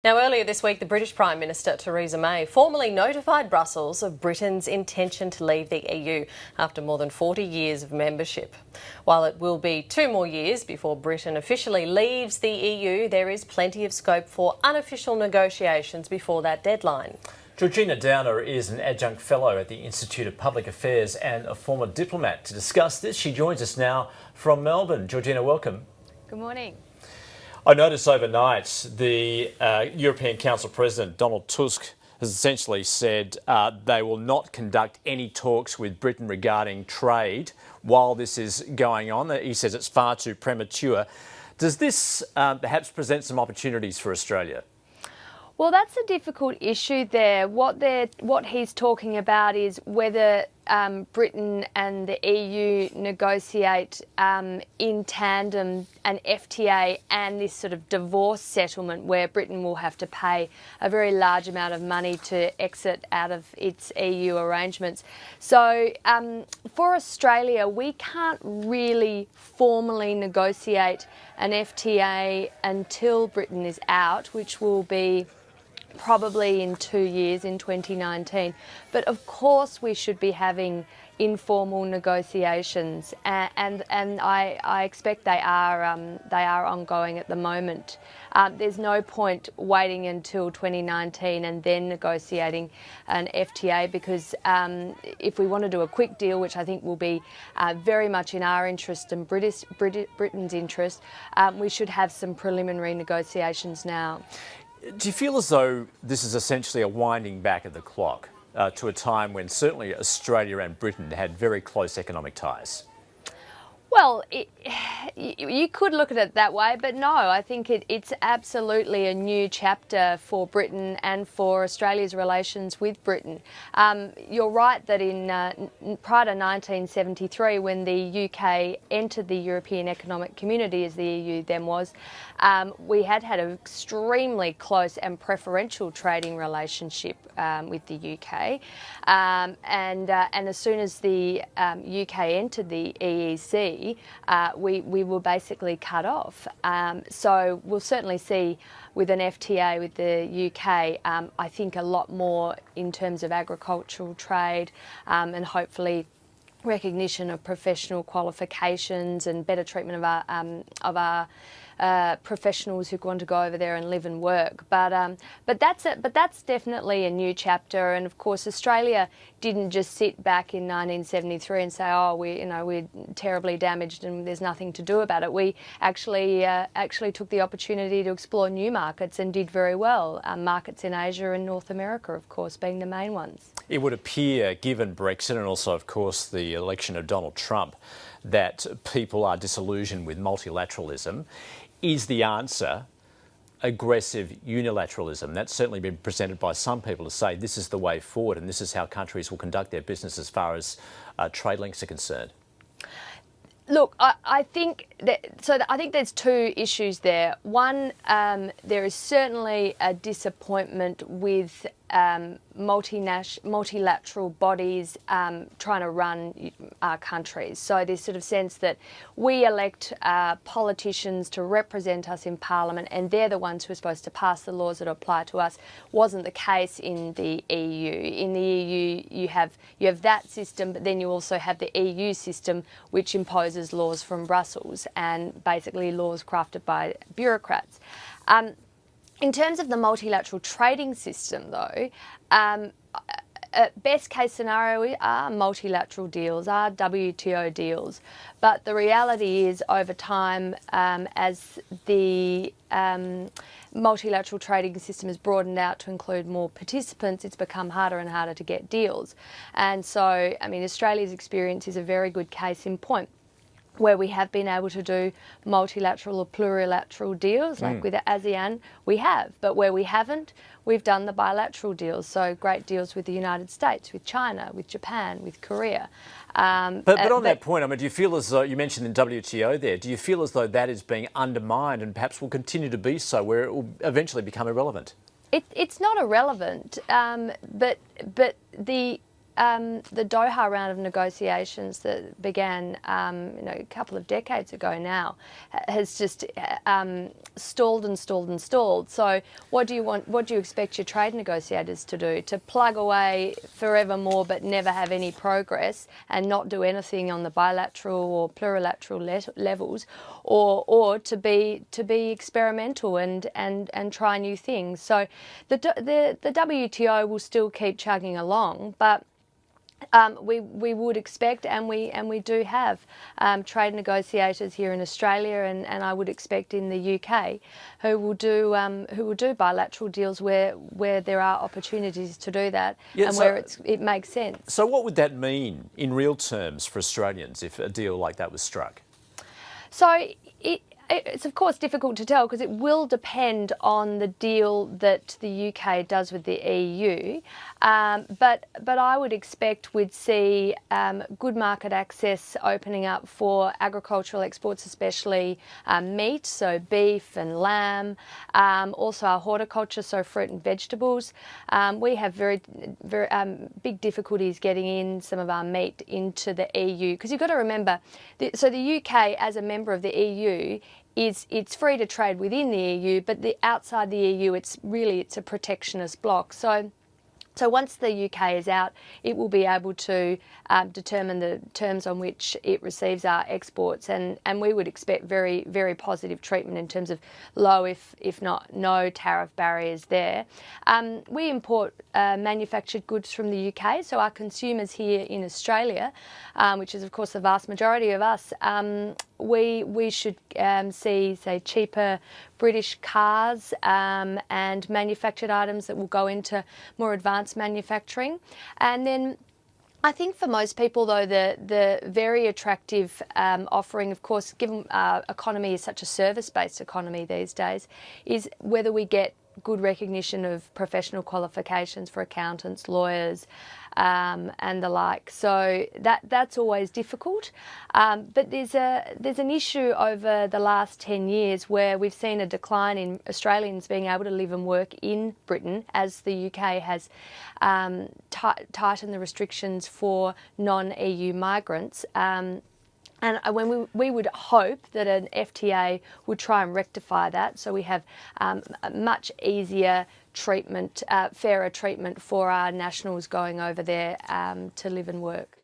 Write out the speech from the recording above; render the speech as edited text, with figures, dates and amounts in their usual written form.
Now, earlier this week, the British Prime Minister Theresa May formally notified Brussels of Britain's intention to leave the EU after more than 40 years of membership. While it will be 2 more years before Britain officially leaves the EU, there is plenty of scope for unofficial negotiations before that deadline. Georgina Downer is an adjunct fellow at the Institute of Public Affairs and a former diplomat. To discuss this, she joins us now from Melbourne. Georgina, welcome. Good morning. I noticed overnight the European Council President, Donald Tusk, has essentially said they will not conduct any talks with Britain regarding trade while this is going on. He says it's far too premature. Does this perhaps present some opportunities for Australia? Well, that's a difficult issue there. What he's talking about is whether Britain and the EU negotiate in tandem an FTA and this sort of divorce settlement where Britain will have to pay a very large amount of money to exit out of its EU arrangements. So for Australia, we can't really formally negotiate an FTA until Britain is out, which will be probably in 2 years, in 2019. But of course we should be having informal negotiations, and I expect they are ongoing at the moment. There's no point waiting until 2019 and then negotiating an FTA, because if we want to do a quick deal, which I think will be very much in our interest and Britain's interest, we should have some preliminary negotiations now. Do you feel as though this is essentially a winding back of the clock to a time when certainly Australia and Britain had very close economic ties? Well, you could look at it that way, but no, I think it's absolutely a new chapter for Britain and for Australia's relations with Britain. You're right that prior to 1973, when the UK entered the European Economic Community, as the EU then was, we had an extremely close and preferential trading relationship with the UK. And as soon as the UK entered the EEC, we were basically cut off. So we'll certainly see with an FTA with the UK, I think a lot more in terms of agricultural trade and hopefully recognition of professional qualifications and better treatment of our professionals who want to go over there and live and work. But that's definitely a new chapter. And of course, Australia didn't just sit back in 1973 and say, "Oh, we're terribly damaged and there's nothing to do about it." We actually took the opportunity to explore new markets and did very well. Markets in Asia and North America, of course, being the main ones. It would appear, given Brexit and also, of course, the election of Donald Trump, that people are disillusioned with multilateralism. Is the answer aggressive unilateralism? That's certainly been presented by some people to say this is the way forward and this is how countries will conduct their business as far as trade links are concerned. Look, I think there's two issues there. One, there is certainly a disappointment with multilateral bodies trying to run our countries. So this sort of sense that we elect politicians to represent us in Parliament and they're the ones who are supposed to pass the laws that apply to us wasn't the case in the EU. In the EU, you have that system, but then you also have the EU system, which imposes laws from Brussels and basically laws crafted by bureaucrats. In terms of the multilateral trading system, though, best case scenario are multilateral deals, are WTO deals. But the reality is, over time, as the multilateral trading system has broadened out to include more participants, it's become harder and harder to get deals. And so, I mean, Australia's experience is a very good case in point, where we have been able to do multilateral or plurilateral deals, like with ASEAN, we have. But where we haven't, we've done the bilateral deals. So great deals with the United States, with China, with Japan, with Korea. But on that point, I mean, do you feel as though, you mentioned the WTO there, do you feel as though that is being undermined and perhaps will continue to be so, where it will eventually become irrelevant? It's not irrelevant, but the the Doha round of negotiations that began, a couple of decades ago now, has just stalled and stalled and stalled. So, what do you expect your trade negotiators to do? To plug away forevermore, but never have any progress, and not do anything on the bilateral or plurilateral levels, or to be experimental and try new things. So, the WTO will still keep chugging along, but we would expect, and we do have trade negotiators here in Australia, and I would expect in the UK, who will do bilateral deals where there are opportunities to do that, and where it makes sense. So what would that mean in real terms for Australians if a deal like that was struck? So it's of course difficult to tell, because it will depend on the deal that the UK does with the EU. But I would expect we'd see good market access opening up for agricultural exports, especially meat, so beef and lamb. Also our horticulture, so fruit and vegetables. We have very big difficulties getting in some of our meat into the EU, because you've got to remember, so the UK as a member of the EU it's free to trade within the EU, but outside the EU it's a protectionist bloc. So once the UK is out, it will be able to determine the terms on which it receives our exports, and we would expect very, very positive treatment in terms of low, if not no, tariff barriers there. We import manufactured goods from the UK, so our consumers here in Australia, which is of course the vast majority of us, we should see, say, cheaper British cars and manufactured items that will go into more advanced manufacturing. And then I think for most people, though, the very attractive offering, of course, given our economy is such a service-based economy these days, is whether we get good recognition of professional qualifications for accountants, lawyers, and the like. So that's always difficult. But there's an issue over the last 10 years where we've seen a decline in Australians being able to live and work in Britain, as the UK has tightened the restrictions for non-EU migrants. And when we would hope that an FTA would try and rectify that, so we have much easier treatment, fairer treatment for our nationals going over there to live and work.